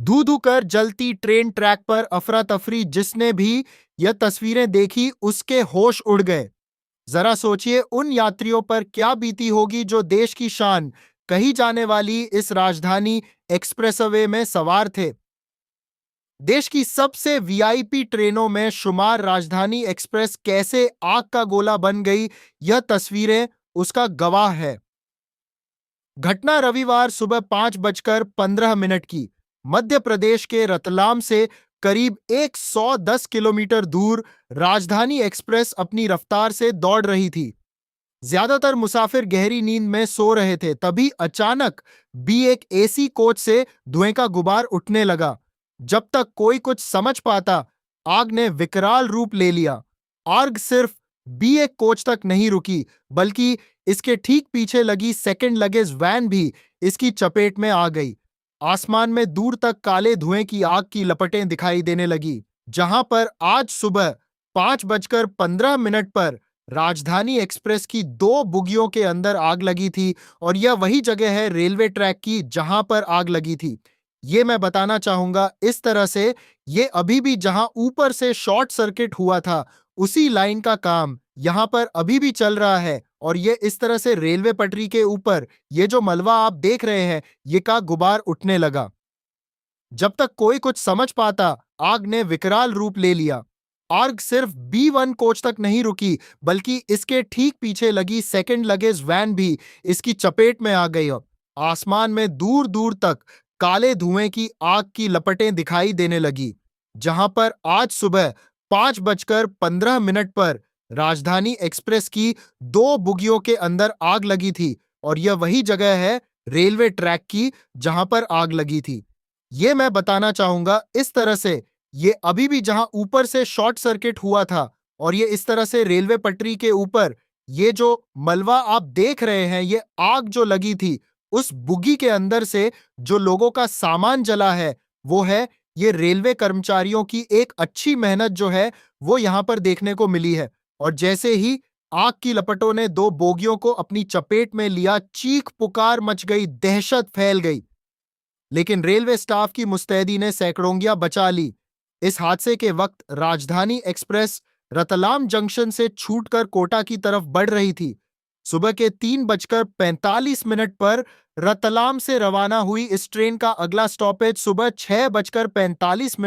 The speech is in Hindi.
धू धू कर जलती ट्रेन ट्रैक पर अफरा तफरी। जिसने भी यह तस्वीरें देखी उसके होश उड़ गए। जरा सोचिए उन यात्रियों पर क्या बीती होगी जो देश की शान कही जाने वाली इस राजधानी एक्सप्रेसवे में सवार थे। देश की सबसे वीआईपी ट्रेनों में शुमार राजधानी एक्सप्रेस कैसे आग का गोला बन गई, यह तस्वीरें उसका गवाह है। घटना रविवार सुबह 5:15 की मध्य प्रदेश के रतलाम से करीब 110 किलोमीटर दूर राजधानी एक्सप्रेस अपनी रफ्तार से दौड़ रही थी। ज्यादातर मुसाफिर गहरी नींद में सो रहे थे, तभी अचानक भी एक एसी कोच से धुएं का गुबार उठने लगा। जब तक कोई कुछ समझ पाता, आग ने विकराल रूप ले लिया। आग सिर्फ बी एक कोच तक नहीं रुकी, बल्कि इसके ठीक पीछे लगी सेकंड लगेज वैन भी इसकी चपेट में आ गई। आसमान में दूर तक काले धुएं की आग की लपटें दिखाई देने लगी। जहां पर आज सुबह 5:15 पर राजधानी एक्सप्रेस की 2 बुगियों के अंदर आग लगी थी, और यह वही जगह है रेलवे ट्रैक की जहां पर आग लगी थी। ये मैं बताना चाहूंगा, इस तरह से ये अभी भी जहां ऊपर से शॉर्ट सर्किट हुआ था, उसी लाइन का काम यहां पर अभी भी चल रहा है। और ये इस तरह से रेलवे पटरी के ऊपर ये जो मलबा आप देख रहे हैं, ये का गुबार उठने लगा। जब तक कोई कुछ समझ पाता, आग ने विकराल रूप ले लिया। आग सिर्फ B1 कोच तक नहीं रुकी, बल्कि इसके ठीक पीछे लगी सेकंड लगेज वैन भी इसकी चपेट में आ गई। आसमान में दूर दूर तक काले धुएं की आग की लपटें दिखाई देने लगी। जहां पर आज सुबह 5:15 पर राजधानी एक्सप्रेस की 2 बुगियों के अंदर आग लगी थी, और यह वही जगह है रेलवे ट्रैक की जहां पर आग लगी थी। ये मैं बताना चाहूंगा, इस तरह से ये अभी भी जहां ऊपर से शॉर्ट सर्किट हुआ था, और ये इस तरह से रेलवे पटरी के ऊपर ये जो मलबा आप देख रहे हैं, ये आग जो लगी थी उस बुगी के अंदर से जो लोगों का सामान जला है, वो है ये रेलवे कर्मचारियों की एक अच्छी मेहनत जो है वो यहां पर देखने को मिली है। और जैसे ही आग की लपटों ने 2 बोगियों को अपनी चपेट में लिया, चीख पुकार मच गई, दहशत फैल गई। लेकिन रेलवे स्टाफ की मुस्तैदी ने सैकड़ोंगियां बचा ली। इस हादसे के वक्त राजधानी एक्सप्रेस रतलाम जंक्शन से छूटकर कोटा की तरफ बढ़ रही थी। सुबह के 3:45 पर रतलाम से रवाना हुई इस ट्रेन का अगला स्टॉपेज सुबह 6:45